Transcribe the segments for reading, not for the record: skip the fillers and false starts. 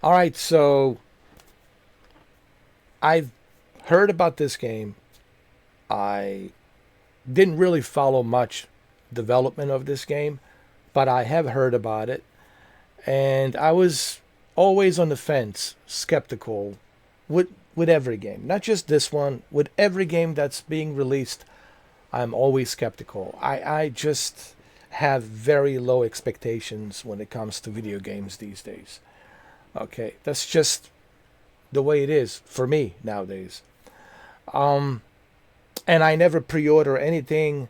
All right, so I've heard about this game. I didn't really follow much development of this game, but I have heard about it, and I was always on the fence, skeptical with every game, not just this one. With every game that's being released, I'm always skeptical. I just have very low expectations when it comes to video games these days. Okay, that's just the way it is for me nowadays. Um, and I never pre-order anything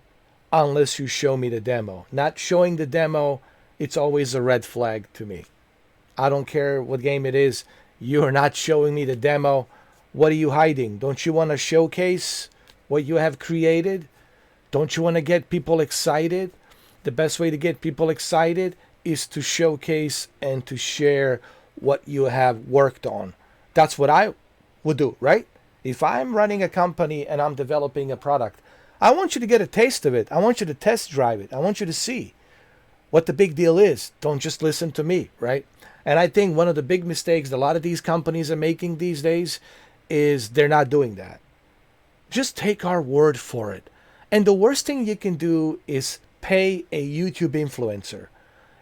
unless you show me the demo. Not showing the demo, it's always a red flag to me. I don't care what game it is. You are not showing me the demo. What are you hiding? Don't you want to showcase what you have created? Don't you want to get people excited? The best way to get people excited is to showcase and to share what you have worked on. That's what I would do, right? If I'm running a company and I'm developing a product, I want you to get a taste of it. I want you to test drive it. I want you to see what the big deal is. Don't just listen to me, right? And I think one of the big mistakes a lot of these companies are making these days is they're not doing that. Just take our word for it. And the worst thing you can do is pay a YouTube influencer.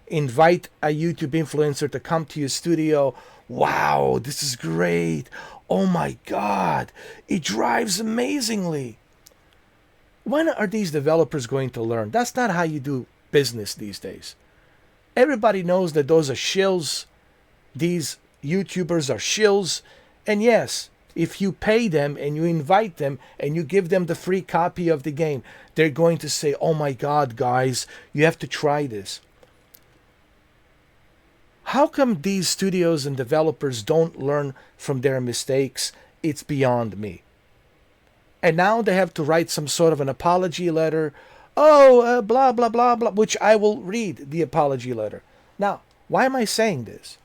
Invite a YouTube influencer to come to your studio. Wow, this is great. Oh my God, it drives amazingly. When are these developers going to learn? That's not how you do business these days. Everybody knows that those are shills. These YouTubers are shills. And yes, if you pay them and you invite them and you give them the free copy of the game, they're going to say, oh my God, guys, you have to try this. How come these studios and developers don't learn from their mistakes? It's beyond me. And now they have to write some sort of an apology letter. Oh, blah, blah, blah, blah, which I will read the apology letter. Now, why am I saying this?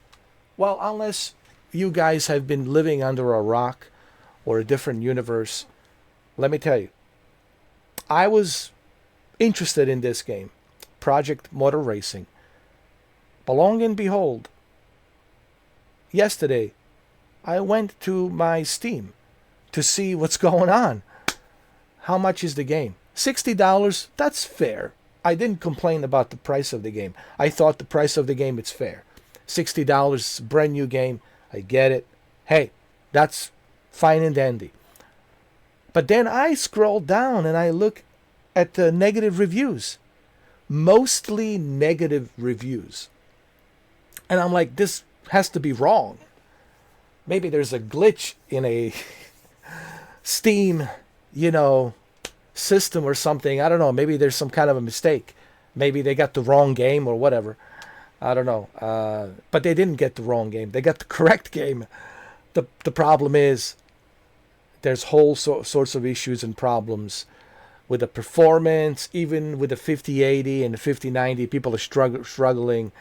Well, unless you guys have been living under a rock or a different universe, let me tell you, I was interested in this game, Project Motor Racing. Belong and behold, yesterday I went to my Steam to see what's going on. How much is the game? $60, that's fair. I didn't complain about the price of the game. I thought the price of the game is fair. $60, brand new game. I get it. Hey, that's fine and dandy. But then I scroll down and I look at the negative reviews. Mostly negative reviews. And I'm like, this has to be wrong. Maybe there's a glitch in a Steam, system or something. I don't know. Maybe there's some kind of a mistake. Maybe they got the wrong game or whatever. I don't know. But they didn't get the wrong game. They got the correct game. The problem is there's whole sorts of issues and problems with the performance. Even with the 5080 and the 5090, people are struggling.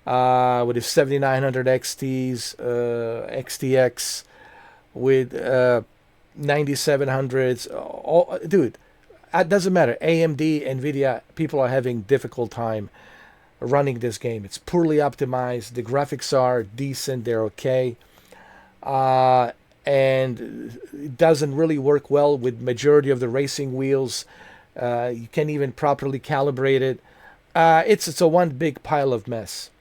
With the 7900 XTs, XTX, with 9700s. Dude, it doesn't matter. AMD, Nvidia, people are having difficult time running this game. It's poorly optimized. The graphics are decent. They're okay. And it doesn't really work well with majority of the racing wheels. You can't even properly calibrate it. It's a one big pile of mess.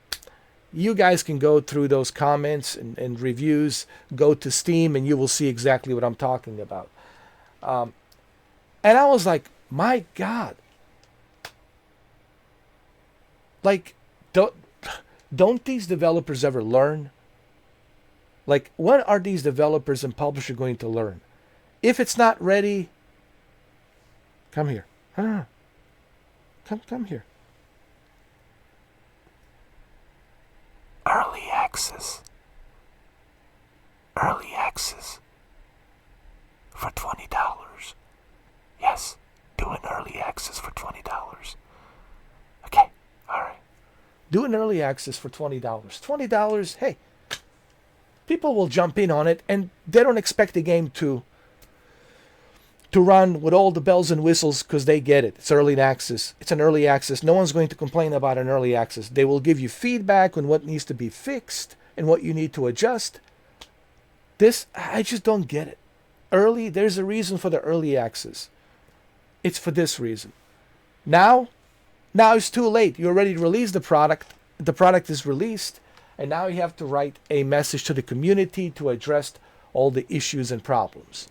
You guys can go through those comments and reviews, go to Steam, and you will see exactly what I'm talking about. And I was like, my God. Like, don't these developers ever learn? Like, when are these developers and publishers going to learn? If it's not ready, come here. Come here. Early access. Early access. For $20. Yes, do an early access for $20. Okay, alright. Do an early access for $20. $20, hey, people will jump in on it and they don't expect the game to run with all the bells and whistles because they get it. It's early access. It's an early access. No one's going to complain about an early access. They will give you feedback on what needs to be fixed. and what you need to adjust. This, I just don't get it. There's a reason for the early access. It's for this reason. Now it's too late. You're ready to release the product. The product is released, and now you have to write a message to the community to address all the issues and problems.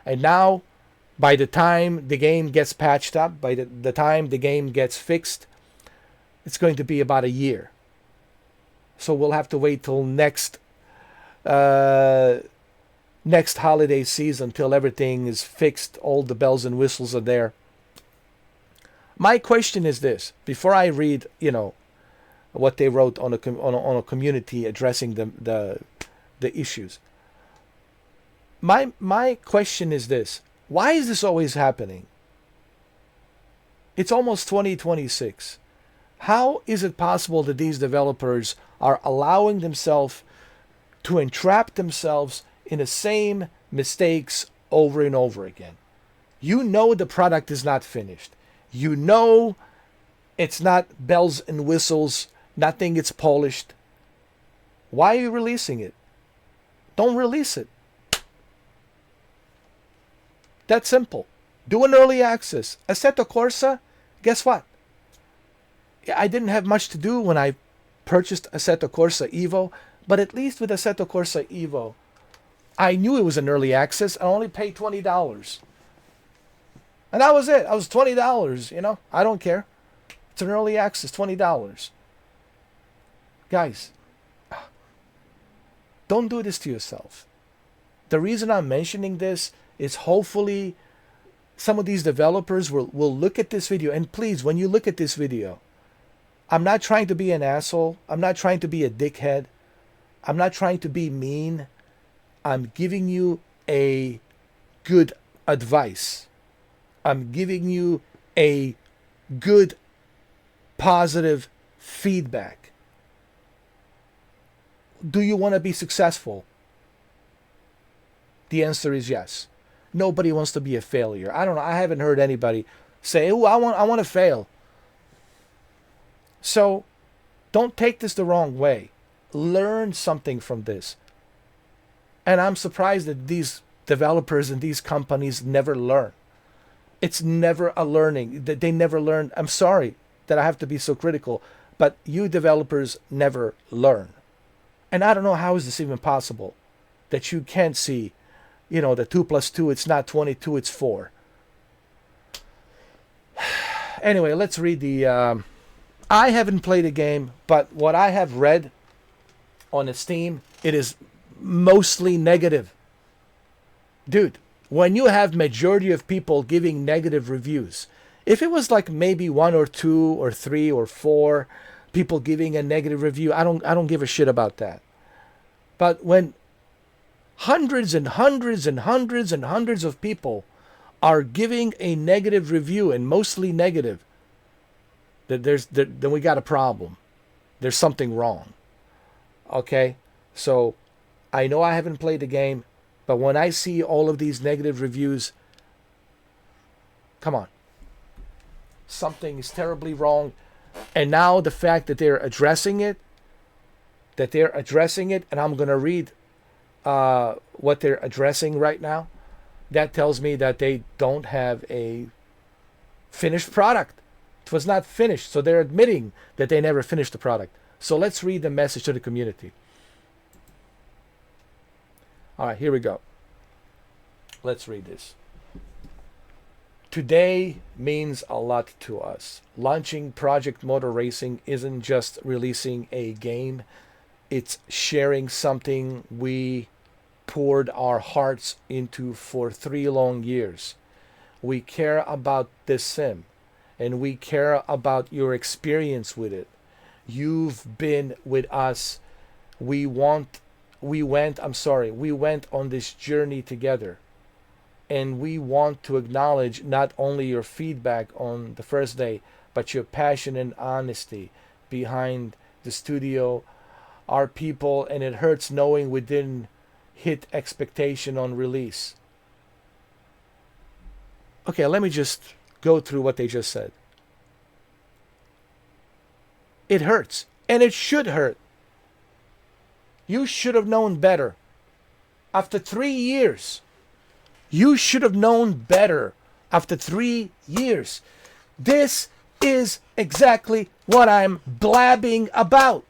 And now, by the time the game gets patched up, by the time the game gets fixed, it's going to be about a year. So we'll have to wait till next holiday season till everything is fixed, all the bells and whistles are there. My question is this: before I read, what they wrote on a community addressing the issues. My question is this: why is this always happening? It's almost 2026. How is it possible that these developers are allowing themselves to entrap themselves in the same mistakes over and over again? You know the product is not finished. You know it's not bells and whistles, nothing gets polished. Why are you releasing it? Don't release it. That's simple. Do an early access. Assetto Corsa, guess what? I didn't have much to do when I purchased Assetto Corsa Evo, but at least with Assetto Corsa Evo, I knew it was an early access. I only paid $20. And that was it. I was $20, I don't care. It's an early access, $20. Guys, don't do this to yourself. The reason I'm mentioning this is hopefully some of these developers will look at this video. And please, when you look at this video, I'm not trying to be an asshole. I'm not trying to be a dickhead. I'm not trying to be mean. I'm giving you a good advice. I'm giving you a good, positive feedback. Do you want to be successful? The answer is yes. Nobody wants to be a failure. I don't know. I haven't heard anybody say, "Oh, I want to fail." So, don't take this the wrong way. Learn something from this. And I'm surprised that these developers and these companies never learn. It's never a learning. They never learn. I'm sorry that I have to be so critical, but you developers never learn. And I don't know how is this even possible that you can't see, the 2 plus 2, it's not 22, it's 4. Anyway, let's read the... I haven't played a game, but what I have read on Steam, it is mostly negative. Dude, when you have majority of people giving negative reviews, if it was like maybe 1 or 2 or 3 or 4 people giving a negative review, I don't give a shit about that. But when hundreds and hundreds and hundreds and hundreds of people are giving a negative review, and mostly negative, then we got a problem. There's something wrong. Okay? So I know I haven't played the game, but when I see all of these negative reviews, come on. Something is terribly wrong. And now the fact that they're addressing it, and I'm going to read what they're addressing right now, that tells me that they don't have a finished product. It was not finished, so they're admitting that they never finished the product. So let's read the message to the community. All right, here we go. Let's read this. Today means a lot to us. Launching Project Motor Racing isn't just releasing a game. It's sharing something we poured our hearts into for 3 long years. We care about this sim, and we care about your experience with it. You've been with us. We went on this journey together. And we want to acknowledge not only your feedback on the first day, but your passion and honesty behind the studio, our people, and it hurts knowing we didn't hit expectation on release. Okay, let me just go through what they just said. It hurts, and it should hurt. You should have known better. After 3 years, you should have known better after 3 years. This is exactly what I'm blabbing about.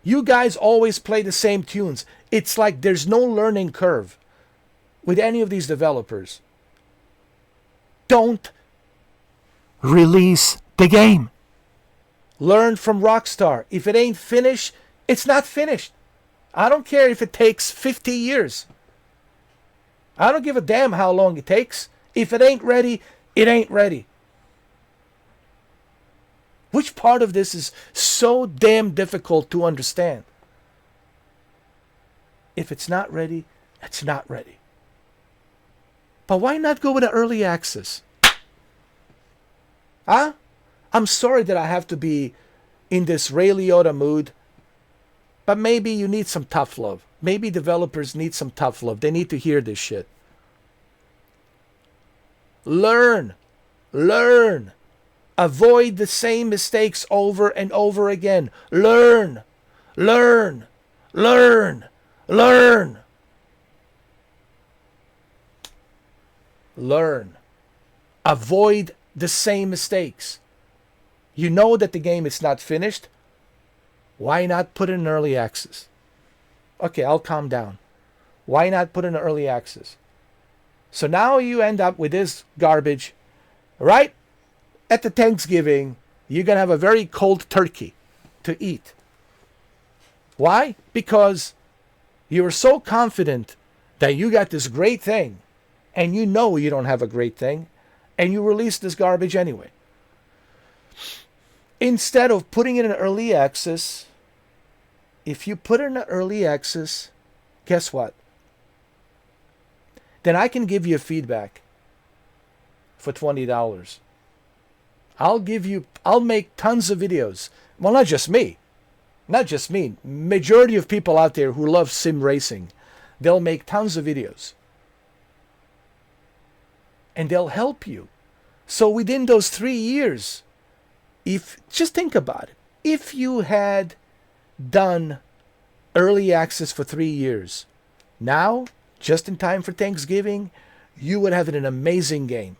You guys always play the same tunes. It's like there's no learning curve with any of these developers. Don't release the game. Learn from Rockstar. If it ain't finished, it's not finished. I don't care if it takes 50 years. I don't give a damn how long it takes. If it ain't ready, it ain't ready. Which part of this is so damn difficult to understand? If it's not ready, it's not ready. But why not go with an early access? Huh? I'm sorry that I have to be in this Ray Liotta mood, but maybe you need some tough love. Maybe developers need some tough love. They need to hear this shit. Learn. Learn. Avoid the same mistakes over and over again. Learn. Learn. Learn. Learn. Learn. Avoid the same mistakes. You know that the game is not finished. Why not put it in early access? Okay, I'll calm down. Why not put it in early access? So now you end up with this garbage, right? At the Thanksgiving, you're going to have a very cold turkey to eat. Why? Because you were so confident that you got this great thing, and you know you don't have a great thing, and you release this garbage anyway. Instead of putting it in early access, if you put it in early access, guess what? Then I can give you a feedback for $20. I'll make tons of videos. Well, not just me. Not just me. Majority of people out there who love sim racing, they'll make tons of videos. And they'll help you. So within those 3 years, just think about it. If you had done early access for 3 years, now, just in time for Thanksgiving, you would have an amazing game.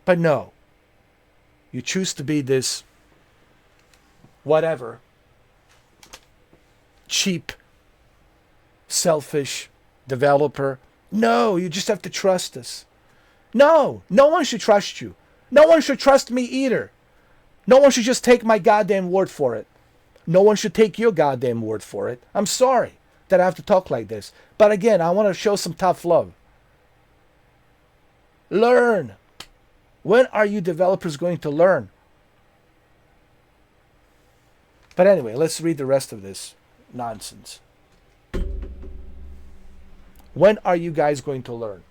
But no, you choose to be this whatever, cheap, selfish developer. No, you just have to trust us. No one should trust you. No one should trust me either. No one should just take my goddamn word for it. No one should take your goddamn word for it. I'm sorry that I have to talk like this. But again, I want to show some tough love. Learn. When are you developers going to learn? But anyway, let's read the rest of this nonsense. When are you guys going to learn?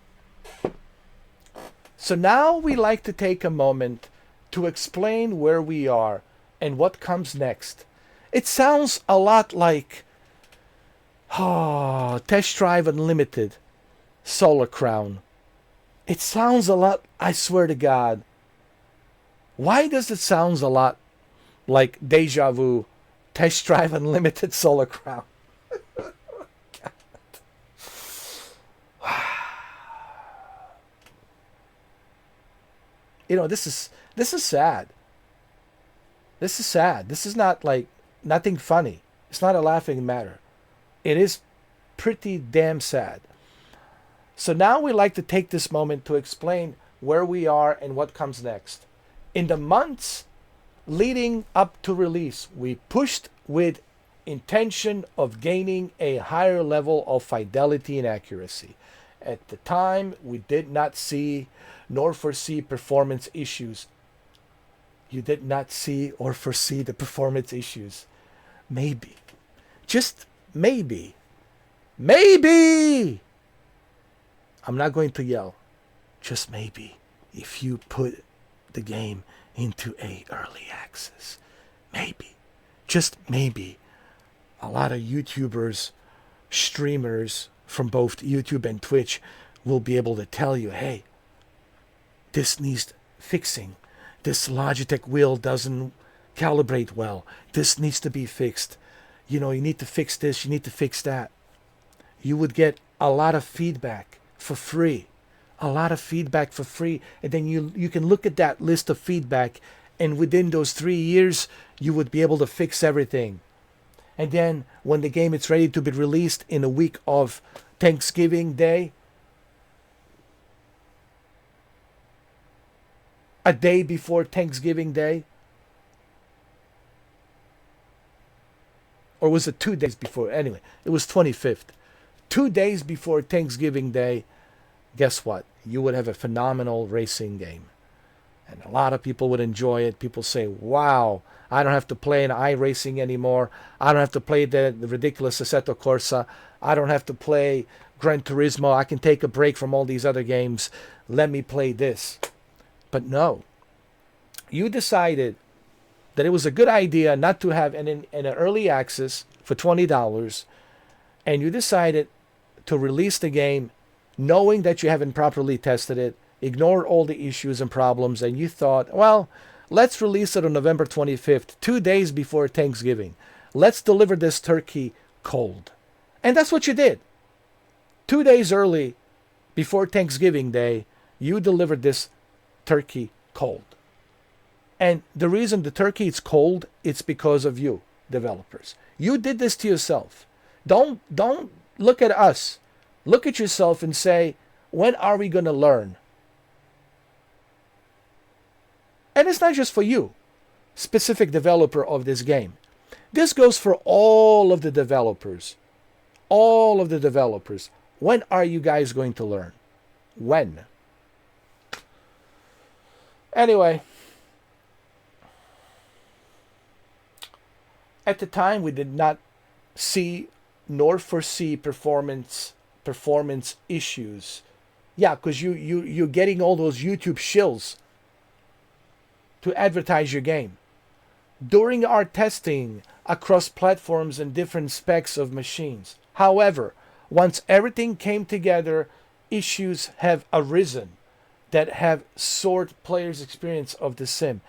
So now we like to take a moment to explain where we are and what comes next. It sounds a lot like Test Drive Unlimited, Solar Crown. It sounds a lot, I swear to God. Why does it sound a lot like Deja Vu, Test Drive Unlimited, Solar Crown? You know, this is sad. This is sad. This is not like nothing funny. It's not a laughing matter. It is pretty damn sad. So now we like to take this moment to explain where we are and what comes next. In the months leading up to release, we pushed with intention of gaining a higher level of fidelity and accuracy. At the time, we did not see nor foresee performance issues. You did not see or foresee the performance issues. Maybe. Just maybe. Maybe! I'm not going to yell. Just maybe. If you put the game into a early access. Maybe. Just maybe. A lot of YouTubers, streamers from both YouTube and Twitch will be able to tell you, hey, this needs fixing. This Logitech wheel doesn't calibrate well. This needs to be fixed. You know, you need to fix this, you need to fix that. You would get a lot of feedback for free. A lot of feedback for free. And then you can look at that list of feedback, and within those 3 years, you would be able to fix everything. And then when the game is ready to be released in a week of Thanksgiving Day, a day before Thanksgiving Day, or was it 2 days before? Anyway, it was 25th. 2 days before Thanksgiving Day, guess what? You would have a phenomenal racing game. And a lot of people would enjoy it. People say, wow, I don't have to play an iRacing anymore. I don't have to play the ridiculous Assetto Corsa. I don't have to play Gran Turismo. I can take a break from all these other games. Let me play this. But no. You decided that it was a good idea not to have an early access for $20, and you decided to release the game knowing that you haven't properly tested it, ignored all the issues and problems, and you thought, well, let's release it on November 25th, 2 days before Thanksgiving. Let's deliver this turkey cold. And that's what you did. 2 days early, before Thanksgiving Day, you delivered this turkey cold. And the reason the turkey is cold, it's because of you, developers. You did this to yourself. Don't look at us. Look at yourself and say, when are we going to learn? And it's not just for you, specific developer of this game. This goes for all of the developers. All of the developers. When are you guys going to learn? When? Anyway, at the time we did not see nor foresee performance issues. Yeah, because you're getting all those YouTube shills to advertise your game. During our testing across platforms and different specs of machines. However, once everything came together, issues have arisen that have soured players' experience of the sim.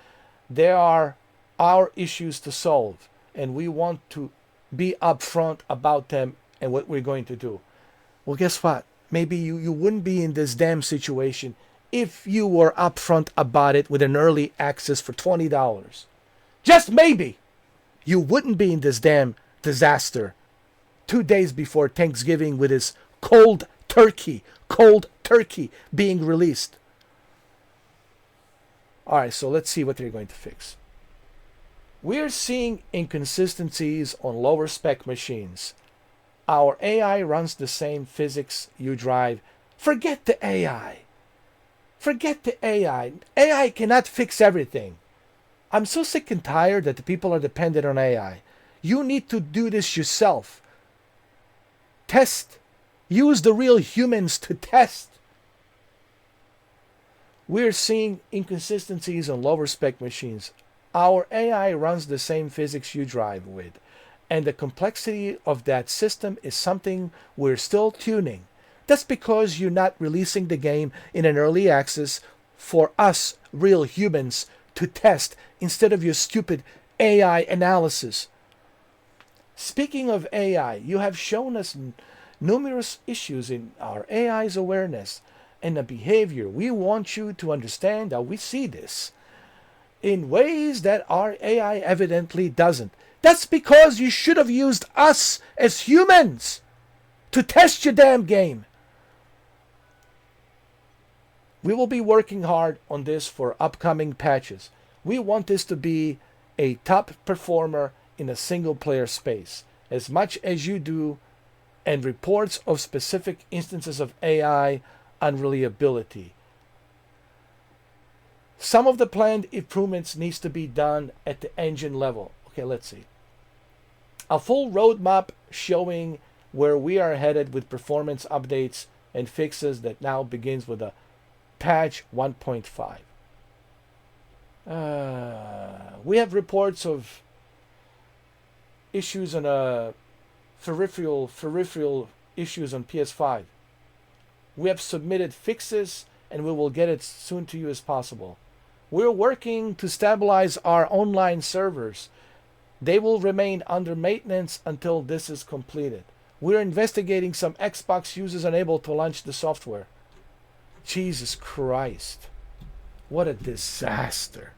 There are our issues to solve, and we want to be upfront about them and what we're going to do. Well, guess what? Maybe you wouldn't be in this damn situation if you were upfront about it with an early access for $20. Just maybe you wouldn't be in this damn disaster 2 days before Thanksgiving with this cold turkey being released. All right, so let's see what they're going to fix. We're seeing inconsistencies on lower spec machines. Our AI runs the same physics you drive. Forget the AI. Forget the AI. AI cannot fix everything. I'm so sick and tired that the people are dependent on AI. You need to do this yourself. Test. Use the real humans to test. We're seeing inconsistencies on lower spec machines. Our AI runs the same physics you drive with, and the complexity of that system is something we're still tuning. That's because you're not releasing the game in an early access for us real humans to test instead of your stupid AI analysis. Speaking of AI, you have shown us numerous issues in our AI's awareness and the behavior. We want you to understand how we see this in ways that our AI evidently doesn't. That's because you should have used us as humans to test your damn game. We will be working hard on this for upcoming patches. We want this to be a top performer in a single player space, as much as you do, and reports of specific instances of AI unreliability. Some of the planned improvements needs to be done at the engine level. Okay, let's see. A full roadmap showing where we are headed with performance updates and fixes that now begins with a patch 1.5. We have reports of issues on peripheral issues on PS5. We have submitted fixes and we will get it soon to you as possible. We're working to stabilize our online servers. They will remain under maintenance until this is completed. We're investigating some Xbox users unable to launch the software. Jesus Christ. What a disaster.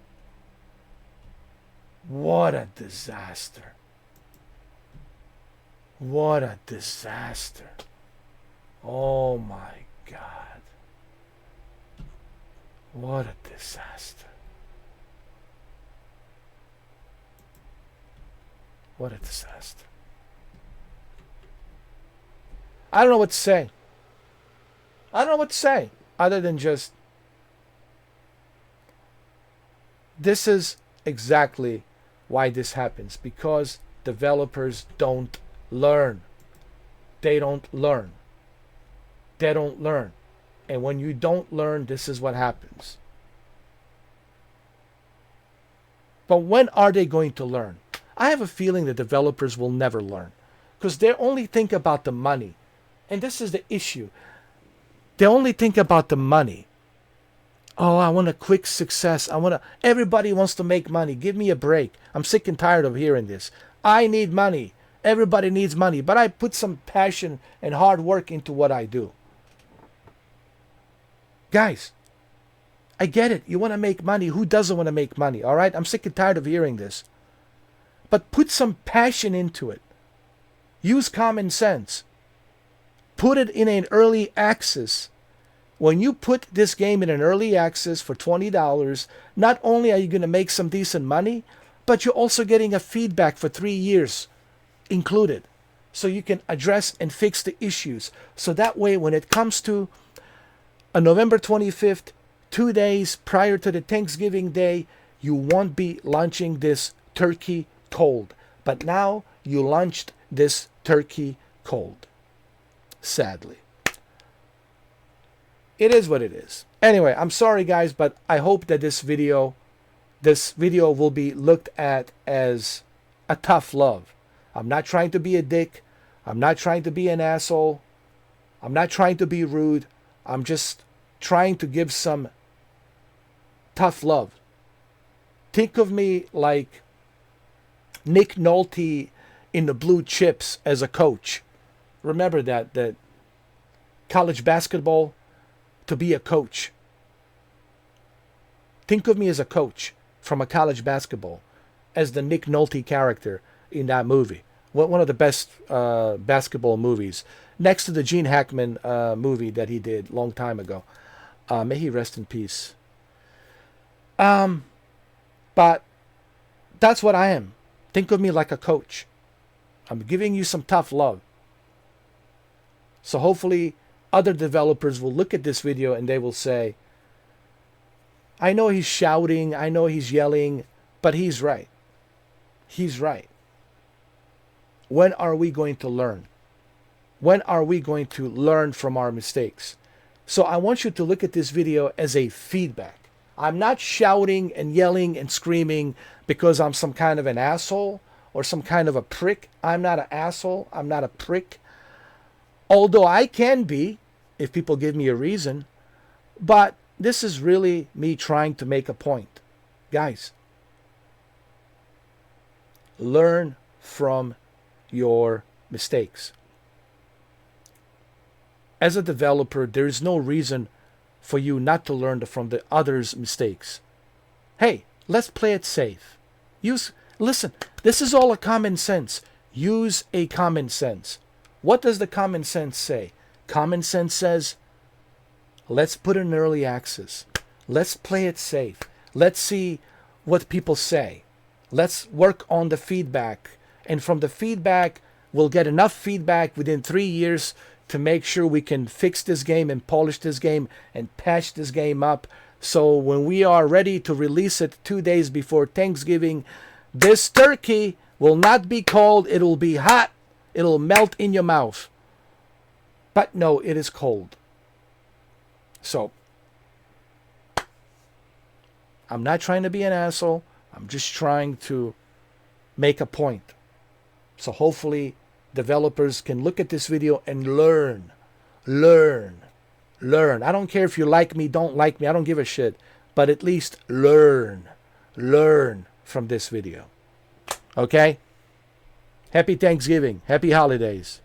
What a disaster. What a disaster. Oh my God. What a disaster. What a disaster. I don't know what to say. I don't know what to say other than just, this is exactly why this happens. Because developers don't learn. They don't learn. They don't learn. And when you don't learn, this is what happens. But when are they going to learn? I have a feeling that developers will never learn. Because they only think about the money. And this is the issue. They only think about the money. Oh, I want a quick success. Everybody wants to make money. Give me a break. I'm sick and tired of hearing this. I need money. Everybody needs money. But I put some passion and hard work into what I do. Guys, I get it. You want to make money. Who doesn't want to make money? All right? I'm sick and tired of hearing this. But put some passion into it. Use common sense. Put it in an early access. When you put this game in an early access for $20, not only are you going to make some decent money, but you're also getting a feedback for 3 years included. So you can address and fix the issues. So that way, when it comes to a November 25th, 2 days prior to the Thanksgiving Day, you won't be launching this turkey cold. But now you launched this turkey cold. Sadly. It is what it is. Anyway, I'm sorry guys, but I hope that this video will be looked at as a tough love. I'm not trying to be a dick. I'm not trying to be an asshole. I'm not trying to be rude. I'm just trying to give some tough love. Think of me like Nick Nolte in the Blue Chips as a coach. Remember that college basketball, to be a coach. Think of me as a coach from a college basketball, as the Nick Nolte character in that movie. One of the best basketball movies, next to the Gene Hackman movie that he did long time ago. May he rest in peace. But that's what I am. Think of me like a coach. I'm giving you some tough love. So hopefully other developers will look at this video and they will say, I know he's shouting, I know he's yelling, but he's right. He's right. When are we going to learn? When are we going to learn from our mistakes? So I want you to look at this video as a feedback. I'm not shouting and yelling and screaming because I'm some kind of an asshole or some kind of a prick. I'm not an asshole. I'm not a prick. Although I can be, if people give me a reason. But this is really me trying to make a point. Guys, learn from your mistakes. As a developer, there is no reason for you not to learn from the others' mistakes. Hey, let's play it safe. Listen, this is all a common sense. Use a common sense. What does the common sense say? Common sense says, let's put in early access. Let's play it safe. Let's see what people say. Let's work on the feedback. And from the feedback, we'll get enough feedback within 3 years to make sure we can fix this game and polish this game and patch this game up. So when we are ready to release it 2 days before Thanksgiving, this turkey will not be cold. It will be hot. It'll melt in your mouth. But no, it is cold. So, I'm not trying to be an asshole. I'm just trying to make a point. So hopefully developers can look at this video and learn. I don't care if you like me, don't like me. I don't give a shit. but at least learn from this video. Okay? Happy Thanksgiving. Happy holidays.